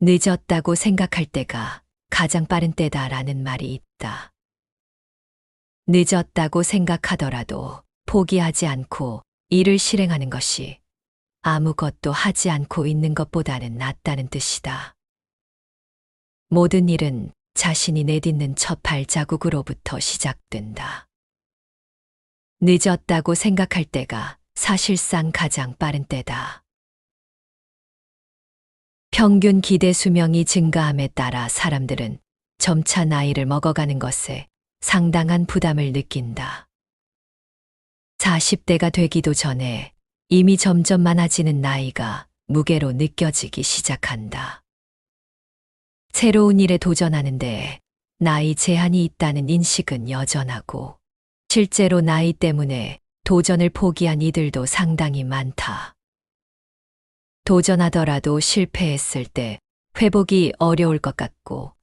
늦었다고 생각할 때가 가장 빠른 때다라는 말이 있다. 늦었다고 생각하더라도 포기하지 않고 일을 실행하는 것이 아무것도 하지 않고 있는 것보다는 낫다는 뜻이다. 모든 일은 자신이 내딛는 첫 발자국으로부터 시작된다. 늦었다고 생각할 때가 사실상 가장 빠른 때다. 평균 기대 수명이 증가함에 따라 사람들은 점차 나이를 먹어가는 것에 상당한 부담을 느낀다. 40대가 되기도 전에 이미 점점 많아지는 나이가 무게로 느껴지기 시작한다. 새로운 일에 도전하는데 나이 제한이 있다는 인식은 여전하고, 실제로 나이 때문에 도전을 포기한 이들도 상당히 많다. 도전하더라도 실패했을 때 회복이 어려울 것 같고,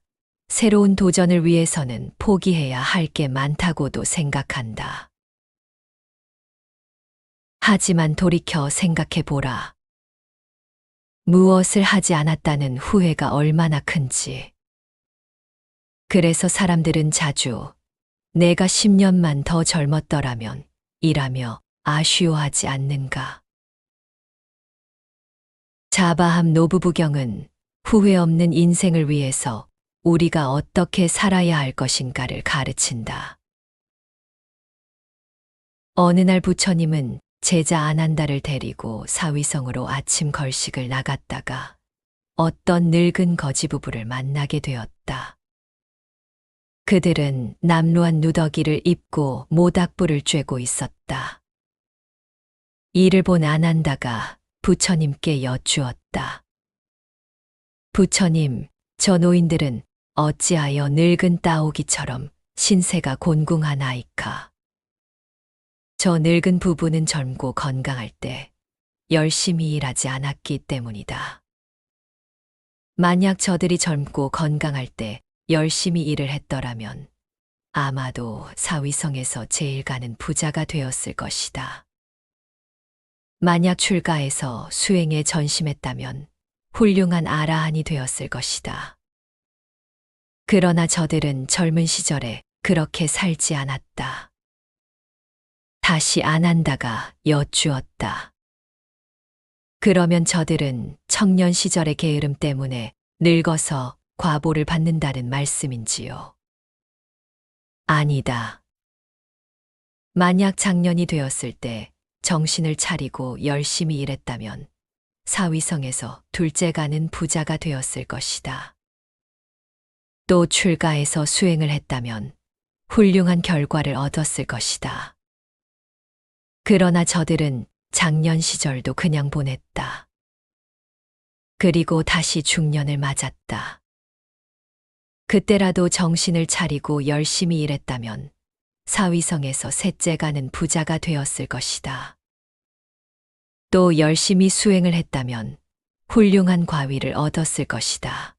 새로운 도전을 위해서는 포기해야 할 게 많다고도 생각한다. 하지만 돌이켜 생각해 보라. 무엇을 하지 않았다는 후회가 얼마나 큰지. 그래서 사람들은 자주 내가 10년만 더 젊었더라면 이라며 아쉬워하지 않는가. 자바함 노부부경은 후회 없는 인생을 위해서 우리가 어떻게 살아야 할 것인가를 가르친다. 어느 날 부처님은 제자 아난다를 데리고 사위성으로 아침 걸식을 나갔다가 어떤 늙은 거지 부부를 만나게 되었다. 그들은 남루한 누더기를 입고 모닥불을 쬐고 있었다. 이를 본 아난다가 부처님께 여쭈었다. 부처님, 저 노인들은 어찌하여 늙은 따오기처럼 신세가 곤궁하나이까. 저 늙은 부부는 젊고 건강할 때 열심히 일하지 않았기 때문이다. 만약 저들이 젊고 건강할 때 열심히 일을 했더라면 아마도 사위성에서 제일 가는 부자가 되었을 것이다. 만약 출가해서 수행에 전심했다면 훌륭한 아라한이 되었을 것이다. 그러나 저들은 젊은 시절에 그렇게 살지 않았다. 다시 아난다가 여쭈었다. 그러면 저들은 청년 시절의 게으름 때문에 늙어서 과보를 받는다는 말씀인지요? 아니다. 만약 장년이 되었을 때 정신을 차리고 열심히 일했다면 사위성에서 둘째 가는 부자가 되었을 것이다. 또 출가해서 수행을 했다면 훌륭한 결과를 얻었을 것이다. 그러나 저들은 장년 시절도 그냥 보냈다. 그리고 다시 중년을 맞았다. 그때라도 정신을 차리고 열심히 일했다면 사위성에서 셋째 가는 부자가 되었을 것이다. 또 열심히 수행을 했다면 훌륭한 과위를 얻었을 것이다.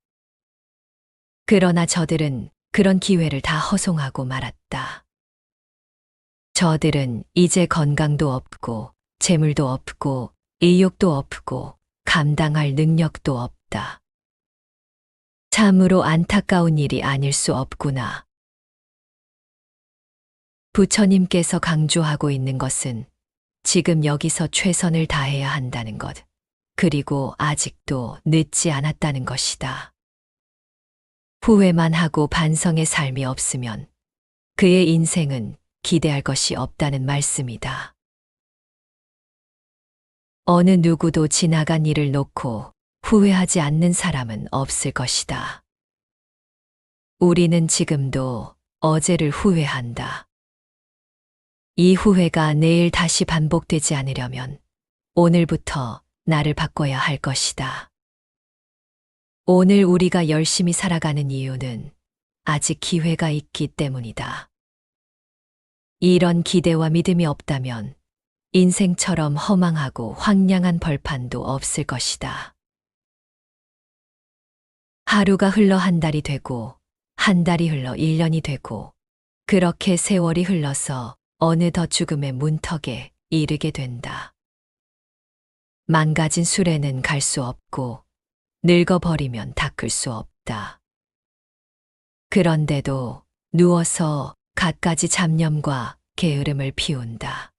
그러나 저들은 그런 기회를 다 허송하고 말았다. 저들은 이제 건강도 없고 재물도 없고 의욕도 없고 감당할 능력도 없다. 참으로 안타까운 일이 아닐 수 없구나. 부처님께서 강조하고 있는 것은 지금 여기서 최선을 다해야 한다는 것, 그리고 아직도 늦지 않았다는 것이다. 후회만 하고 반성의 삶이 없으면 그의 인생은 기대할 것이 없다는 말씀이다. 어느 누구도 지나간 일을 놓고 후회하지 않는 사람은 없을 것이다. 우리는 지금도 어제를 후회한다. 이 후회가 내일 다시 반복되지 않으려면 오늘부터 나를 바꿔야 할 것이다. 오늘 우리가 열심히 살아가는 이유는 아직 기회가 있기 때문이다. 이런 기대와 믿음이 없다면 인생처럼 허망하고 황량한 벌판도 없을 것이다. 하루가 흘러 한 달이 되고, 한 달이 흘러 1년이 되고, 그렇게 세월이 흘러서 어느덧 죽음의 문턱에 이르게 된다. 망가진 수레는 갈 수 없고, 늙어버리면 다 닦을 수 없다. 그런데도 누워서 갖가지 잡념과 게으름을 피운다.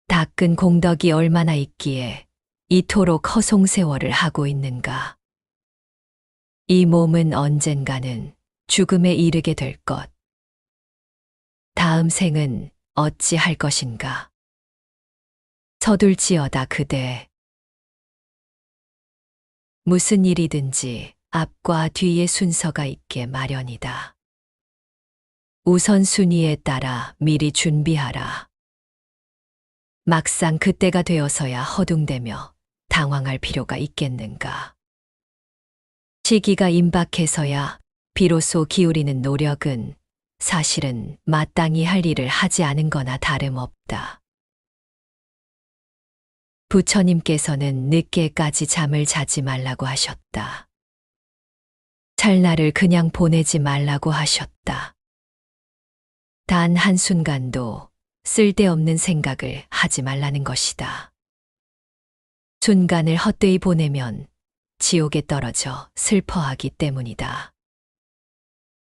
닦은 공덕이 얼마나 있기에 이토록 허송세월을 하고 있는가. 이 몸은 언젠가는 죽음에 이르게 될 것. 다음 생은 어찌 할 것인가. 서둘지어다 그대. 무슨 일이든지 앞과 뒤의 순서가 있게 마련이다. 우선순위에 따라 미리 준비하라. 막상 그때가 되어서야 허둥대며 당황할 필요가 있겠는가. 시기가 임박해서야 비로소 기울이는 노력은 사실은 마땅히 할 일을 하지 않은 거나 다름없다. 부처님께서는 늦게까지 잠을 자지 말라고 하셨다. 찰나를 그냥 보내지 말라고 하셨다. 단 한순간도 쓸데없는 생각을 하지 말라는 것이다. 순간을 헛되이 보내면 지옥에 떨어져 슬퍼하기 때문이다.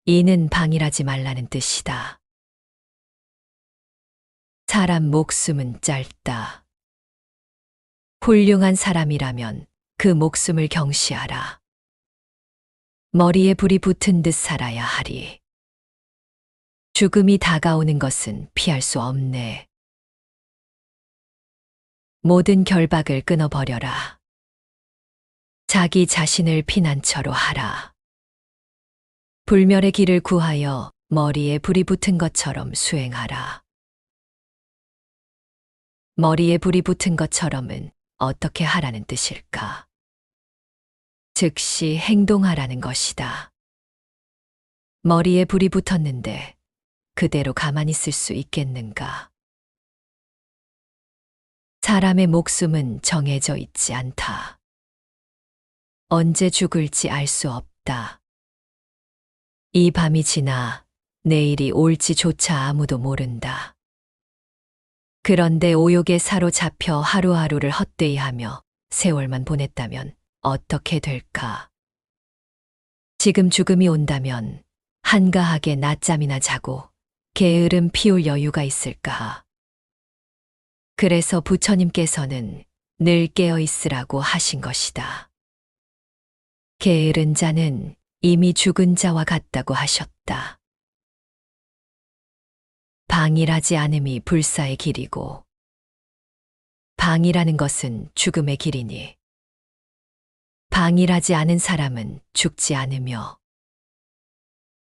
이는 방일하지 말라는 뜻이다. 사람 목숨은 짧다. 훌륭한 사람이라면 그 목숨을 경시하라. 머리에 불이 붙은 듯 살아야 하리. 죽음이 다가오는 것은 피할 수 없네. 모든 결박을 끊어버려라. 자기 자신을 피난처로 하라. 불멸의 길을 구하여 머리에 불이 붙은 것처럼 수행하라. 머리에 불이 붙은 것처럼은 어떻게 하라는 뜻일까? 즉시 행동하라는 것이다. 머리에 불이 붙었는데 그대로 가만히 있을 수 있겠는가? 사람의 목숨은 정해져 있지 않다. 언제 죽을지 알 수 없다. 이 밤이 지나 내일이 올지조차 아무도 모른다. 그런데 오욕에 사로잡혀 하루하루를 헛되이 하며 세월만 보냈다면 어떻게 될까? 지금 죽음이 온다면 한가하게 낮잠이나 자고 게으름 피울 여유가 있을까? 그래서 부처님께서는 늘 깨어 있으라고 하신 것이다. 게으른 자는 이미 죽은 자와 같다고 하셨다. 방일하지 않음이 불사의 길이고 방이라는 것은 죽음의 길이니 방일하지 않은 사람은 죽지 않으며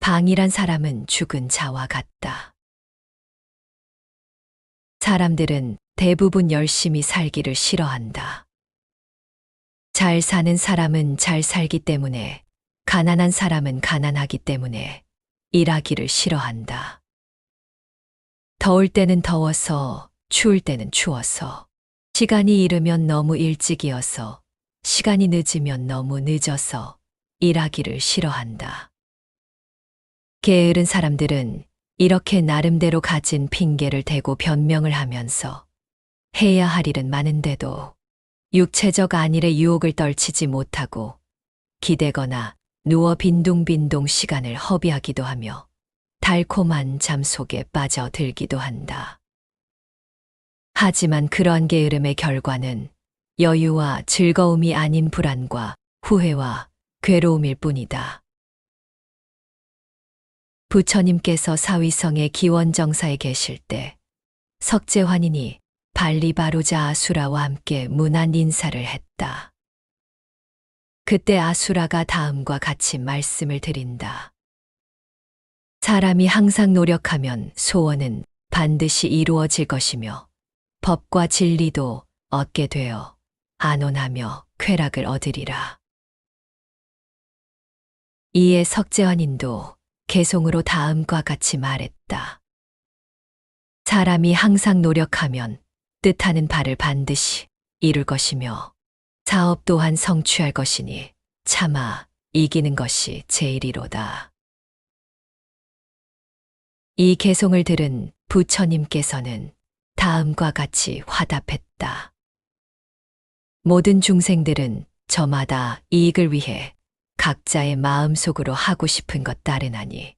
방일한 사람은 죽은 자와 같다. 사람들은 대부분 열심히 살기를 싫어한다. 잘 사는 사람은 잘 살기 때문에 가난한 사람은 가난하기 때문에 일하기를 싫어한다. 더울 때는 더워서 추울 때는 추워서 시간이 이르면 너무 일찍이어서 시간이 늦으면 너무 늦어서 일하기를 싫어한다. 게으른 사람들은 이렇게 나름대로 가진 핑계를 대고 변명을 하면서 해야 할 일은 많은데도 육체적 안일의 유혹을 떨치지 못하고 기대거나 누워 빈둥빈둥 시간을 허비하기도 하며 달콤한 잠 속에 빠져들기도 한다. 하지만 그러한 게으름의 결과는 여유와 즐거움이 아닌 불안과 후회와 괴로움일 뿐이다. 부처님께서 사위성의 기원정사에 계실 때 석재환인이 발리바루자 아수라와 함께 문안 인사를 했다. 그때 아수라가 다음과 같이 말씀을 드린다. 사람이 항상 노력하면 소원은 반드시 이루어질 것이며 법과 진리도 얻게 되어 안온하며 쾌락을 얻으리라. 이에 석재환인도 개송으로 다음과 같이 말했다. 사람이 항상 노력하면 뜻하는 바를 반드시 이룰 것이며 사업 또한 성취할 것이니 차마 이기는 것이 제일이로다. 이 개송을 들은 부처님께서는 다음과 같이 화답했다. 모든 중생들은 저마다 이익을 위해 각자의 마음속으로 하고 싶은 것 따르나니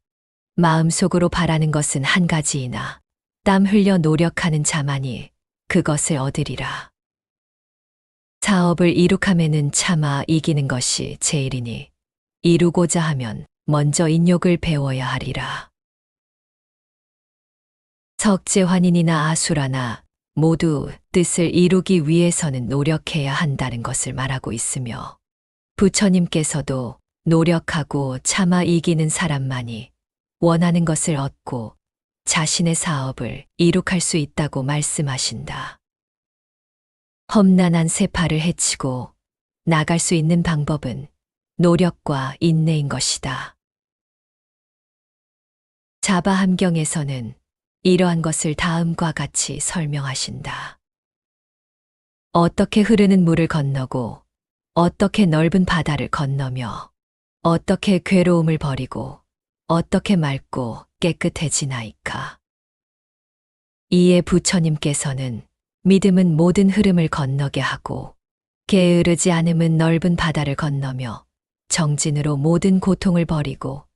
마음속으로 바라는 것은 한 가지이나 땀 흘려 노력하는 자만이 그것을 얻으리라. 사업을 이룩함에는 차마 이기는 것이 제일이니 이루고자 하면 먼저 인욕을 배워야 하리라. 석재환인이나 아수라나 모두 뜻을 이루기 위해서는 노력해야 한다는 것을 말하고 있으며 부처님께서도 노력하고 참아 이기는 사람만이 원하는 것을 얻고 자신의 사업을 이룩할 수 있다고 말씀하신다. 험난한 세파를 헤치고 나갈 수 있는 방법은 노력과 인내인 것이다. 자바함경에서는 이러한 것을 다음과 같이 설명하신다. 어떻게 흐르는 물을 건너고 어떻게 넓은 바다를 건너며 어떻게 괴로움을 버리고 어떻게 맑고 깨끗해지나이까. 이에 부처님께서는 믿음은 모든 흐름을 건너게 하고 게으르지 않음은 넓은 바다를 건너며 정진으로 모든 고통을 버리고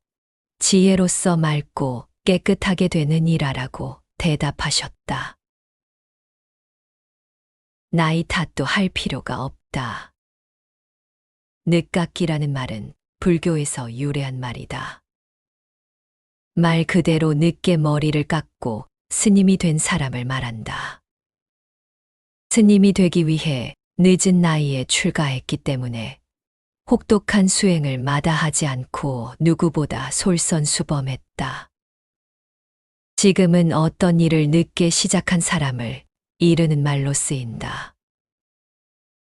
지혜로서 맑고 깨끗하게 되는 이라라고 대답하셨다. 나이 탓도 할 필요가 없다. 늦깎이라는 말은 불교에서 유래한 말이다. 말 그대로 늦게 머리를 깎고 스님이 된 사람을 말한다. 스님이 되기 위해 늦은 나이에 출가했기 때문에 혹독한 수행을 마다하지 않고 누구보다 솔선수범했다. 지금은 어떤 일을 늦게 시작한 사람을 이르는 말로 쓰인다.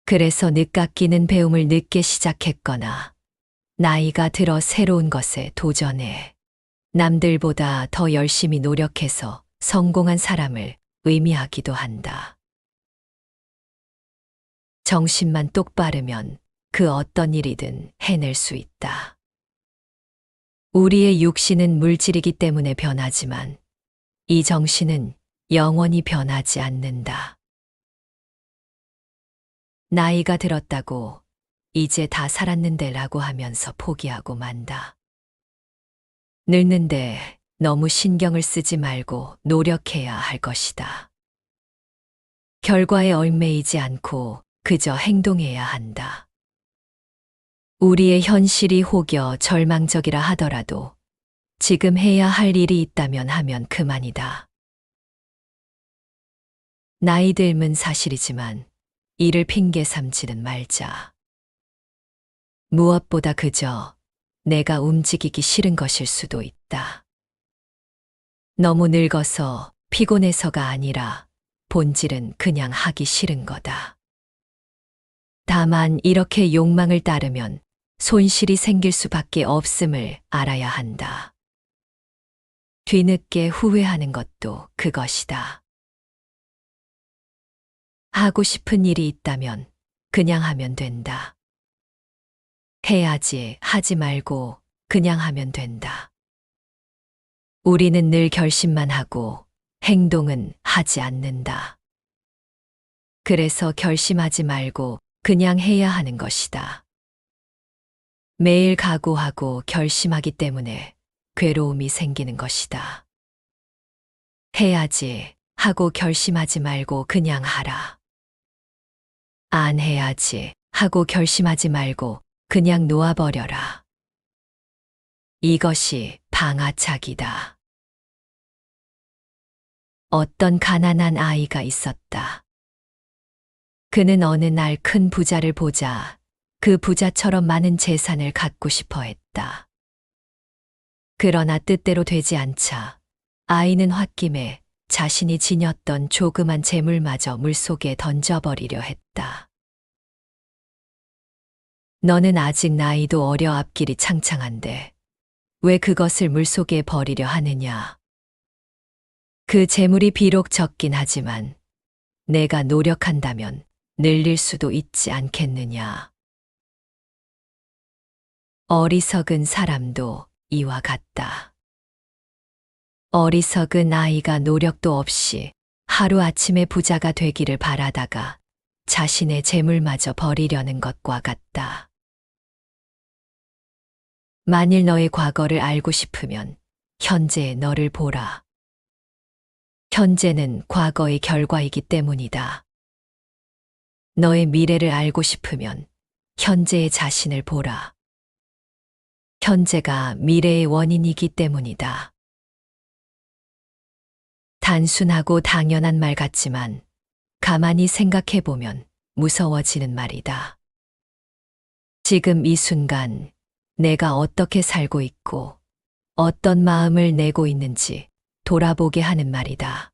그래서 늦깎이는 배움을 늦게 시작했거나 나이가 들어 새로운 것에 도전해 남들보다 더 열심히 노력해서 성공한 사람을 의미하기도 한다. 정신만 똑바르면 그 어떤 일이든 해낼 수 있다. 우리의 육신은 물질이기 때문에 변하지만 이 정신은 영원히 변하지 않는다. 나이가 들었다고 이제 다 살았는데 라고 하면서 포기하고 만다. 늙는데 너무 신경을 쓰지 말고 노력해야 할 것이다. 결과에 얽매이지 않고 그저 행동해야 한다. 우리의 현실이 혹여 절망적이라 하더라도 지금 해야 할 일이 있다면 하면 그만이다. 나이 들면 사실이지만 이를 핑계 삼지는 말자. 무엇보다 그저 내가 움직이기 싫은 것일 수도 있다. 너무 늙어서 피곤해서가 아니라 본질은 그냥 하기 싫은 거다. 다만 이렇게 욕망을 따르면 손실이 생길 수밖에 없음을 알아야 한다. 뒤늦게 후회하는 것도 그것이다. 하고 싶은 일이 있다면 그냥 하면 된다. 해야지 하지 말고 그냥 하면 된다. 우리는 늘 결심만 하고 행동은 하지 않는다. 그래서 결심하지 말고 그냥 해야 하는 것이다. 매일 각오하고 결심하기 때문에 괴로움이 생기는 것이다. 해야지 하고 결심하지 말고 그냥 하라. 안 해야지 하고 결심하지 말고 그냥 놓아버려라. 이것이 방아착이다. 어떤 가난한 아이가 있었다. 그는 어느 날 큰 부자를 보자 그 부자처럼 많은 재산을 갖고 싶어 했다. 그러나 뜻대로 되지 않자 아이는 홧김에 자신이 지녔던 조그만 재물마저 물속에 던져버리려 했다. 너는 아직 나이도 어려 앞길이 창창한데 왜 그것을 물속에 버리려 하느냐? 그 재물이 비록 적긴 하지만 내가 노력한다면 늘릴 수도 있지 않겠느냐? 어리석은 사람도 이와 같다. 어리석은 아이가 노력도 없이 하루아침에 부자가 되기를 바라다가 자신의 재물마저 버리려는 것과 같다. 만일 너의 과거를 알고 싶으면 현재의 너를 보라. 현재는 과거의 결과이기 때문이다. 너의 미래를 알고 싶으면 현재의 자신을 보라. 현재가 미래의 원인이기 때문이다. 단순하고 당연한 말 같지만 가만히 생각해 보면 무서워지는 말이다. 지금 이 순간 내가 어떻게 살고 있고 어떤 마음을 내고 있는지 돌아보게 하는 말이다.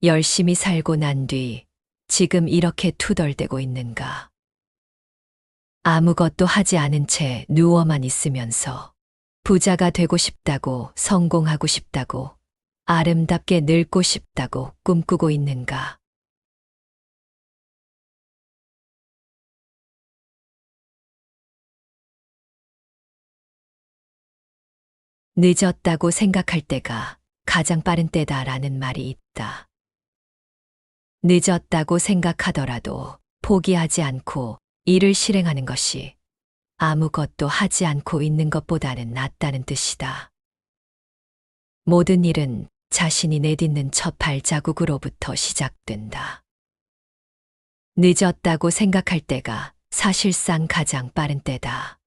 열심히 살고 난 뒤 지금 이렇게 투덜대고 있는가? 아무것도 하지 않은 채 누워만 있으면서 부자가 되고 싶다고, 성공하고 싶다고, 아름답게 늙고 싶다고 꿈꾸고 있는가? 늦었다고 생각할 때가 가장 빠른 때다라는 말이 있다. 늦었다고 생각하더라도 포기하지 않고 일을 실행하는 것이 아무것도 하지 않고 있는 것보다는 낫다는 뜻이다. 모든 일은 자신이 내딛는 첫 발자국으로부터 시작된다. 늦었다고 생각할 때가 사실상 가장 빠른 때다.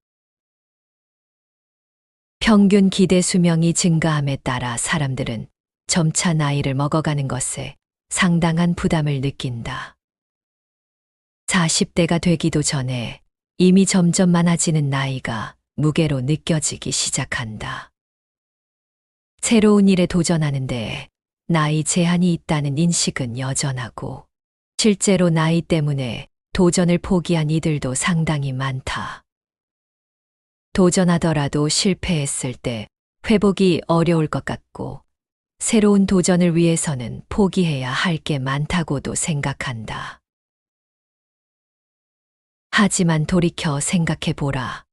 평균 기대 수명이 증가함에 따라 사람들은 점차 나이를 먹어가는 것에 상당한 부담을 느낀다. 40대가 되기도 전에 이미 점점 많아지는 나이가 무게로 느껴지기 시작한다. 새로운 일에 도전하는데 나이 제한이 있다는 인식은 여전하고 실제로 나이 때문에 도전을 포기한 이들도 상당히 많다. 도전하더라도 실패했을 때 회복이 어려울 것 같고 새로운 도전을 위해서는 포기해야 할 게 많다고도 생각한다. 하지만 돌이켜 생각해 보라.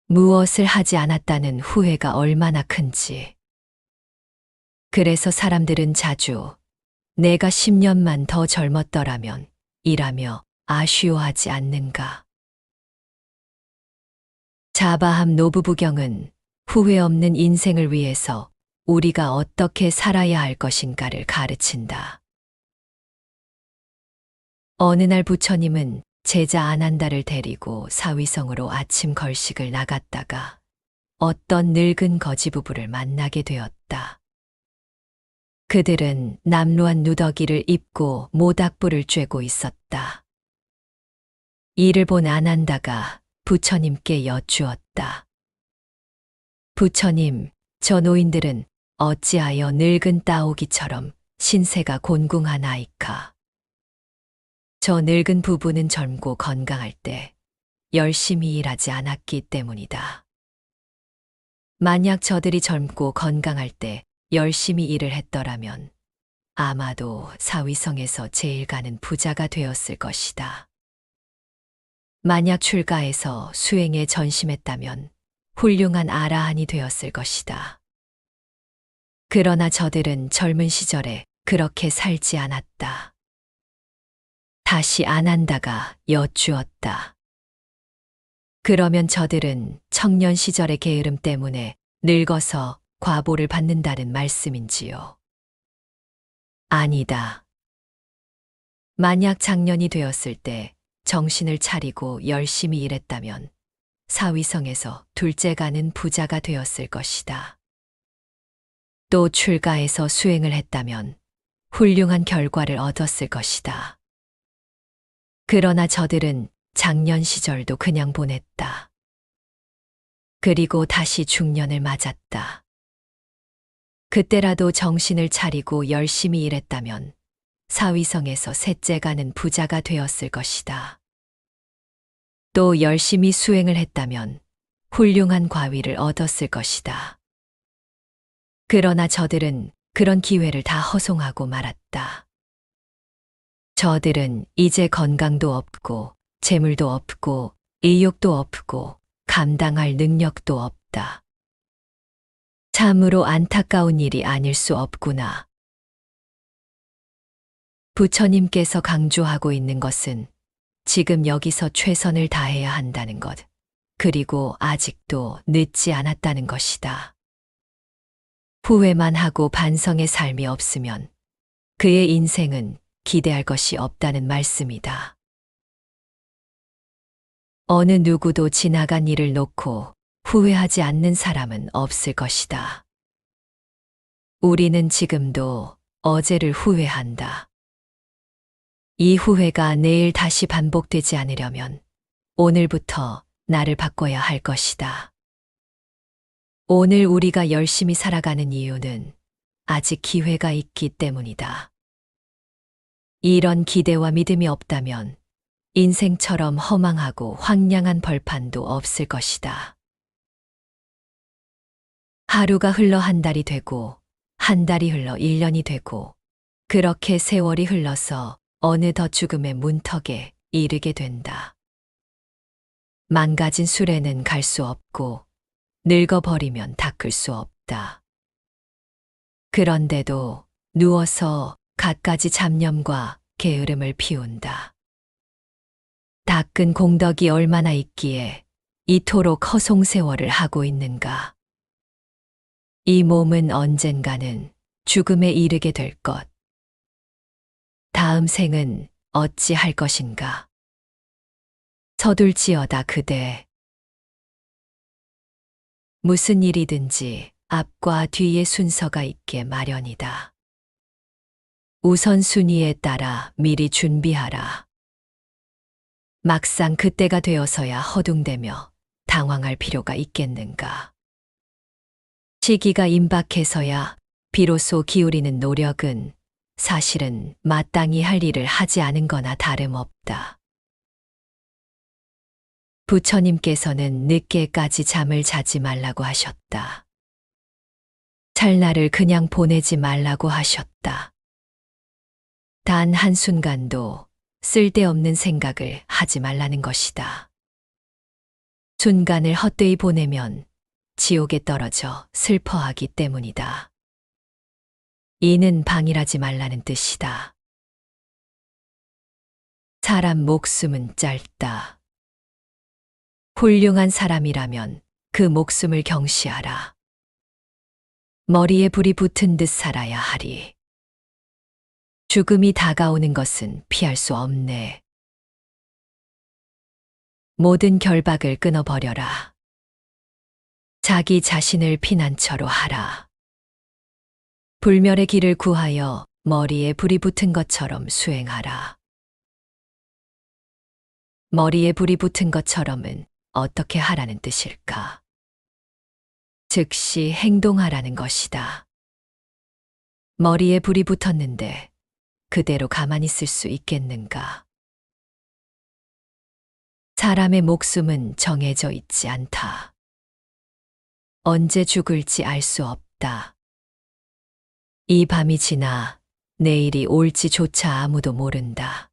무엇을 하지 않았다는 후회가 얼마나 큰지. 그래서 사람들은 자주 내가 10년만 더 젊었더라면 이라며 아쉬워하지 않는가. 자바함 노부부경은 후회 없는 인생을 위해서 우리가 어떻게 살아야 할 것인가를 가르친다. 어느 날 부처님은 제자 아난다를 데리고 사위성으로 아침 걸식을 나갔다가 어떤 늙은 거지 부부를 만나게 되었다. 그들은 남루한 누더기를 입고 모닥불을 쬐고 있었다. 이를 본 아난다가 부처님께 여쭈었다. 부처님, 저 노인들은 어찌하여 늙은 따오기처럼 신세가 곤궁하나이까? 저 늙은 부부는 젊고 건강할 때 열심히 일하지 않았기 때문이다. 만약 저들이 젊고 건강할 때 열심히 일을 했더라면 아마도 사위성에서 제일 가는 부자가 되었을 것이다. 만약 출가해서 수행에 전심했다면 훌륭한 아라한이 되었을 것이다. 그러나 저들은 젊은 시절에 그렇게 살지 않았다. 다시 아난다가 여쭈었다. 그러면 저들은 청년 시절의 게으름 때문에 늙어서 과보를 받는다는 말씀인지요? 아니다. 만약 장년이 되었을 때 정신을 차리고 열심히 일했다면 사위성에서 둘째가는 부자가 되었을 것이다. 또 출가해서 수행을 했다면 훌륭한 결과를 얻었을 것이다. 그러나 저들은 장년 시절도 그냥 보냈다. 그리고 다시 중년을 맞았다. 그때라도 정신을 차리고 열심히 일했다면 사위성에서 셋째가는 부자가 되었을 것이다. 또 열심히 수행을 했다면 훌륭한 과위를 얻었을 것이다. 그러나 저들은 그런 기회를 다 허송하고 말았다. 저들은 이제 건강도 없고 재물도 없고 의욕도 없고 감당할 능력도 없다. 참으로 안타까운 일이 아닐 수 없구나. 부처님께서 강조하고 있는 것은 지금 여기서 최선을 다해야 한다는 것, 그리고 아직도 늦지 않았다는 것이다. 후회만 하고 반성의 삶이 없으면 그의 인생은 기대할 것이 없다는 말씀이다. 어느 누구도 지나간 일을 놓고 후회하지 않는 사람은 없을 것이다. 우리는 지금도 어제를 후회한다. 이 후회가 내일 다시 반복되지 않으려면 오늘부터 나를 바꿔야 할 것이다. 오늘 우리가 열심히 살아가는 이유는 아직 기회가 있기 때문이다. 이런 기대와 믿음이 없다면 인생처럼 허망하고 황량한 벌판도 없을 것이다. 하루가 흘러 한 달이 되고 한 달이 흘러 1년이 되고 그렇게 세월이 흘러서 어느덧 죽음의 문턱에 이르게 된다. 망가진 수레는 갈 수 없고 늙어버리면 닦을 수 없다. 그런데도 누워서 갖가지 잡념과 게으름을 피운다. 닦은 공덕이 얼마나 있기에 이토록 허송세월을 하고 있는가. 이 몸은 언젠가는 죽음에 이르게 될 것. 다음 생은 어찌 할 것인가. 서둘지어다 그대. 무슨 일이든지 앞과 뒤의 순서가 있게 마련이다. 우선순위에 따라 미리 준비하라. 막상 그때가 되어서야 허둥대며 당황할 필요가 있겠는가. 시기가 임박해서야 비로소 기울이는 노력은 사실은 마땅히 할 일을 하지 않은 거나 다름없다. 부처님께서는 늦게까지 잠을 자지 말라고 하셨다. 찰나를 그냥 보내지 말라고 하셨다. 단 한순간도 쓸데없는 생각을 하지 말라는 것이다. 순간을 헛되이 보내면 지옥에 떨어져 슬퍼하기 때문이다. 이는 방일하지 말라는 뜻이다. 사람 목숨은 짧다. 훌륭한 사람이라면 그 목숨을 경시하라. 머리에 불이 붙은 듯 살아야 하리. 죽음이 다가오는 것은 피할 수 없네. 모든 결박을 끊어버려라. 자기 자신을 피난처로 하라. 불멸의 길을 구하여 머리에 불이 붙은 것처럼 수행하라. 머리에 불이 붙은 것처럼은 어떻게 하라는 뜻일까? 즉시 행동하라는 것이다. 머리에 불이 붙었는데 그대로 가만히 있을 수 있겠는가? 사람의 목숨은 정해져 있지 않다. 언제 죽을지 알 수 없다. 이 밤이 지나 내일이 올지조차 아무도 모른다.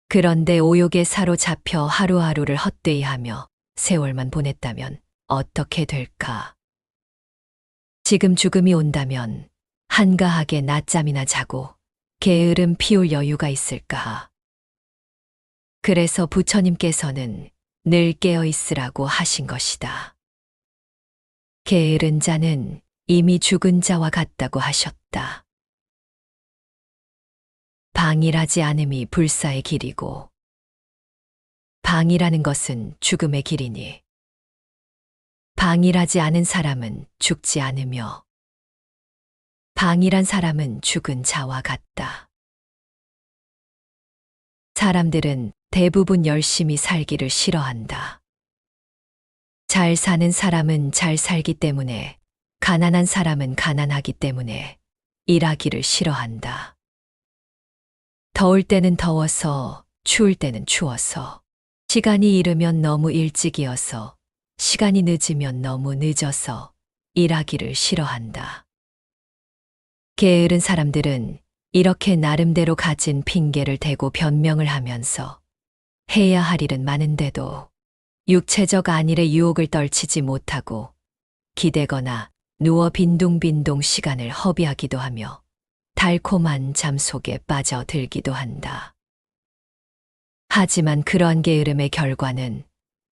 그런데 오욕에 사로잡혀 하루하루를 헛되이 하며 세월만 보냈다면 어떻게 될까? 지금 죽음이 온다면 한가하게 낮잠이나 자고 게으름 피울 여유가 있을까? 그래서 부처님께서는 늘 깨어 있으라고 하신 것이다. 게으른 자는 이미 죽은 자와 같다고 하셨다. 방일하지 않음이 불사의 길이고 방이라는 것은 죽음의 길이니 방일하지 않은 사람은 죽지 않으며 방일한 사람은 죽은 자와 같다. 사람들은 대부분 열심히 살기를 싫어한다. 잘 사는 사람은 잘 살기 때문에 가난한 사람은 가난하기 때문에 일하기를 싫어한다. 더울 때는 더워서, 추울 때는 추워서, 시간이 이르면 너무 일찍이어서, 시간이 늦으면 너무 늦어서 일하기를 싫어한다. 게으른 사람들은 이렇게 나름대로 가진 핑계를 대고 변명을 하면서 해야 할 일은 많은데도 육체적 안일의 유혹을 떨치지 못하고 기대거나 누워 빈둥빈둥 시간을 허비하기도 하며 달콤한 잠 속에 빠져들기도 한다. 하지만 그러한 게으름의 결과는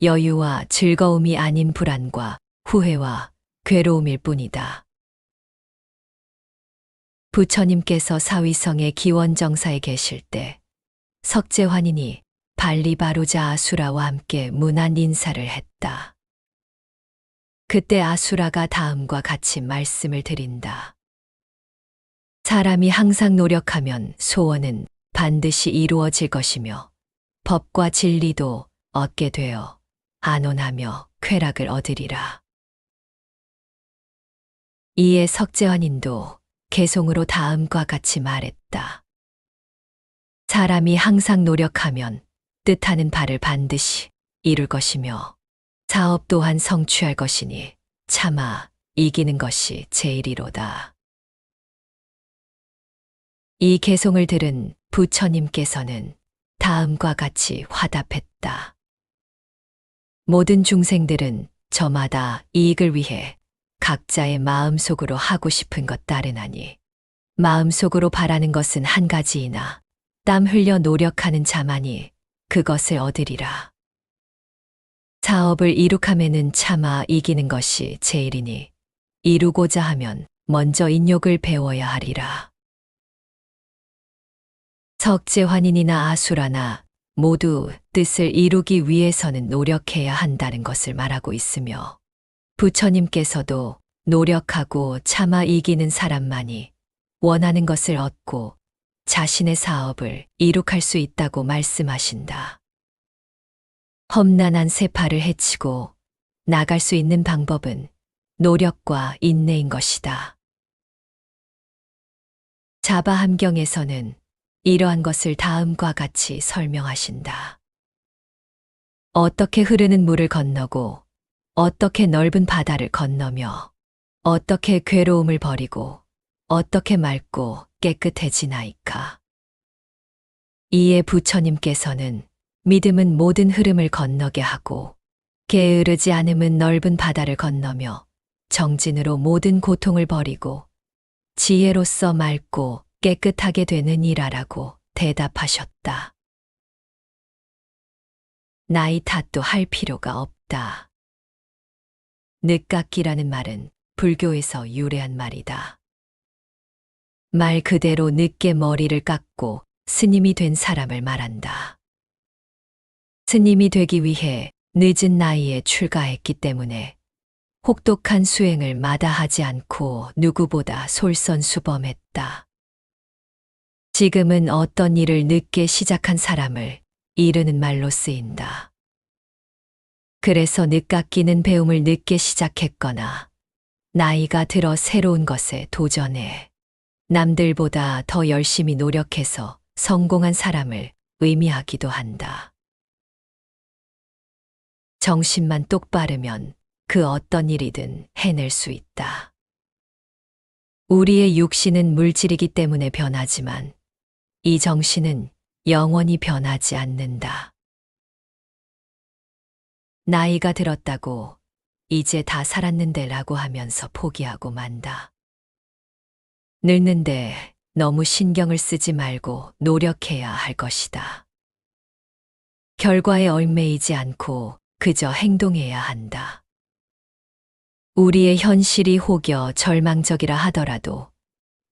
여유와 즐거움이 아닌 불안과 후회와 괴로움일 뿐이다. 부처님께서 사위성의 기원정사에 계실 때 석재환인이 발리바루자 아수라와 함께 문안 인사를 했다. 그때 아수라가 다음과 같이 말씀을 드린다. 사람이 항상 노력하면 소원은 반드시 이루어질 것이며 법과 진리도 얻게 되어 안온하며 쾌락을 얻으리라. 이에 석재환인도 개송으로 다음과 같이 말했다. 사람이 항상 노력하면 뜻하는 바를 반드시 이룰 것이며 사업 또한 성취할 것이니 차마 이기는 것이 제일이로다. 이 개송을 들은 부처님께서는 다음과 같이 화답했다. 모든 중생들은 저마다 이익을 위해 각자의 마음속으로 하고 싶은 것 따르나니 마음속으로 바라는 것은 한 가지이나 땀 흘려 노력하는 자만이 그것을 얻으리라. 사업을 이룩함에는 차마 이기는 것이 제일이니 이루고자 하면 먼저 인욕을 배워야 하리라. 석재환인이나 아수라나 모두 뜻을 이루기 위해서는 노력해야 한다는 것을 말하고 있으며 부처님께서도 노력하고 참아 이기는 사람만이 원하는 것을 얻고 자신의 사업을 이룩할 수 있다고 말씀하신다. 험난한 세파를 헤치고 나갈 수 있는 방법은 노력과 인내인 것이다. 자바함경에서는 이러한 것을 다음과 같이 설명하신다. 어떻게 흐르는 물을 건너고 어떻게 넓은 바다를 건너며 어떻게 괴로움을 버리고 어떻게 맑고 깨끗해지나이까. 이에 부처님께서는 믿음은 모든 흐름을 건너게 하고 게으르지 않음은 넓은 바다를 건너며 정진으로 모든 고통을 버리고 지혜로서 맑고 깨끗하게 되는 이라라고 대답하셨다. 나이 탓도 할 필요가 없다. 늦깎이라는 말은 불교에서 유래한 말이다. 말 그대로 늦게 머리를 깎고 스님이 된 사람을 말한다. 스님이 되기 위해 늦은 나이에 출가했기 때문에 혹독한 수행을 마다하지 않고 누구보다 솔선수범했다. 지금은 어떤 일을 늦게 시작한 사람을 이르는 말로 쓰인다. 그래서 늦깎이는 배움을 늦게 시작했거나 나이가 들어 새로운 것에 도전해 남들보다 더 열심히 노력해서 성공한 사람을 의미하기도 한다. 정신만 똑바르면 그 어떤 일이든 해낼 수 있다. 우리의 육신은 물질이기 때문에 변하지만 이 정신은 영원히 변하지 않는다. 나이가 들었다고 이제 다 살았는데 라고 하면서 포기하고 만다. 늙는데 너무 신경을 쓰지 말고 노력해야 할 것이다. 결과에 얽매이지 않고 그저 행동해야 한다. 우리의 현실이 혹여 절망적이라 하더라도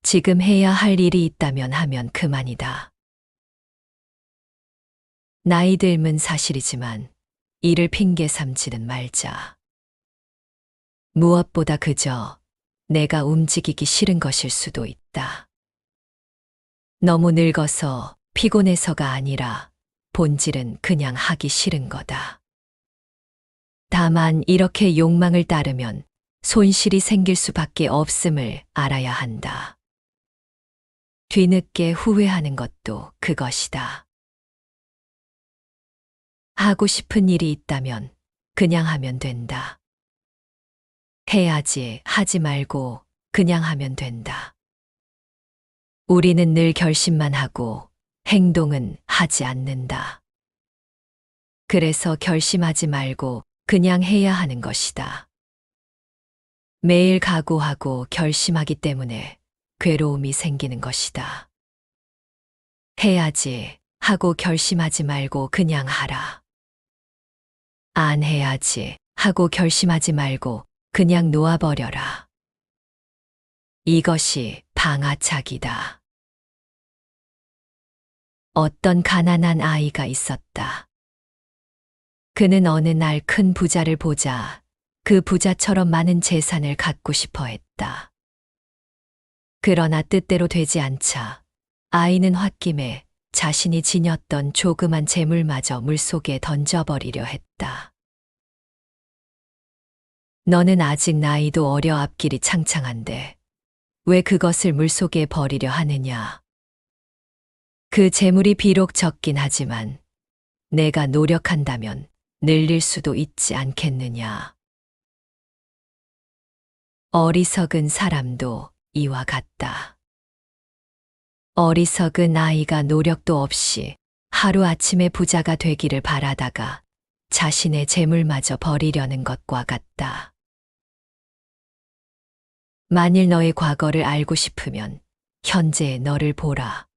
지금 해야 할 일이 있다면 하면 그만이다. 나이 듦은 사실이지만 이를 핑계 삼지는 말자. 무엇보다 그저 내가 움직이기 싫은 것일 수도 있다. 너무 늙어서 피곤해서가 아니라 본질은 그냥 하기 싫은 거다. 다만 이렇게 욕망을 따르면 손실이 생길 수밖에 없음을 알아야 한다. 뒤늦게 후회하는 것도 그것이다. 하고 싶은 일이 있다면 그냥 하면 된다. 해야지 하지 말고 그냥 하면 된다. 우리는 늘 결심만 하고 행동은 하지 않는다. 그래서 결심하지 말고 그냥 해야 하는 것이다. 매일 각오하고 결심하기 때문에 괴로움이 생기는 것이다. 해야지 하고 결심하지 말고 그냥 하라. 안 해야지 하고 결심하지 말고 그냥 놓아버려라. 이것이 방아착이다. 어떤 가난한 아이가 있었다. 그는 어느 날 큰 부자를 보자 그 부자처럼 많은 재산을 갖고 싶어 했다. 그러나 뜻대로 되지 않자 아이는 홧김에 자신이 지녔던 조그만 재물마저 물속에 던져버리려 했다. 너는 아직 나이도 어려 앞길이 창창한데 왜 그것을 물속에 버리려 하느냐? 그 재물이 비록 적긴 하지만 내가 노력한다면 늘릴 수도 있지 않겠느냐? 어리석은 사람도 이와 같다. 어리석은 아이가 노력도 없이 하루아침에 부자가 되기를 바라다가 자신의 재물마저 버리려는 것과 같다. 만일 너의 과거를 알고 싶으면 현재의 너를 보라.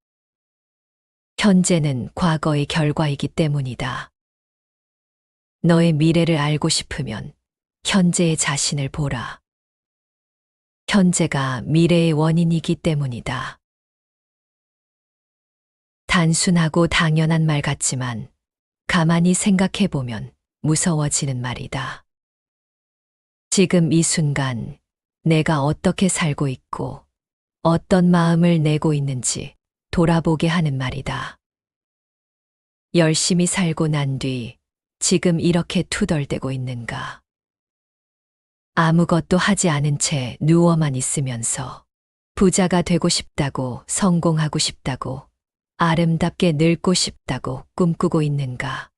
현재는 과거의 결과이기 때문이다. 너의 미래를 알고 싶으면 현재의 자신을 보라. 현재가 미래의 원인이기 때문이다. 단순하고 당연한 말 같지만 가만히 생각해보면 무서워지는 말이다. 지금 이 순간 내가 어떻게 살고 있고 어떤 마음을 내고 있는지 돌아보게 하는 말이다. 열심히 살고 난 뒤 지금 이렇게 투덜대고 있는가? 아무것도 하지 않은 채 누워만 있으면서 부자가 되고 싶다고, 성공하고 싶다고, 아름답게 늙고 싶다고 꿈꾸고 있는가?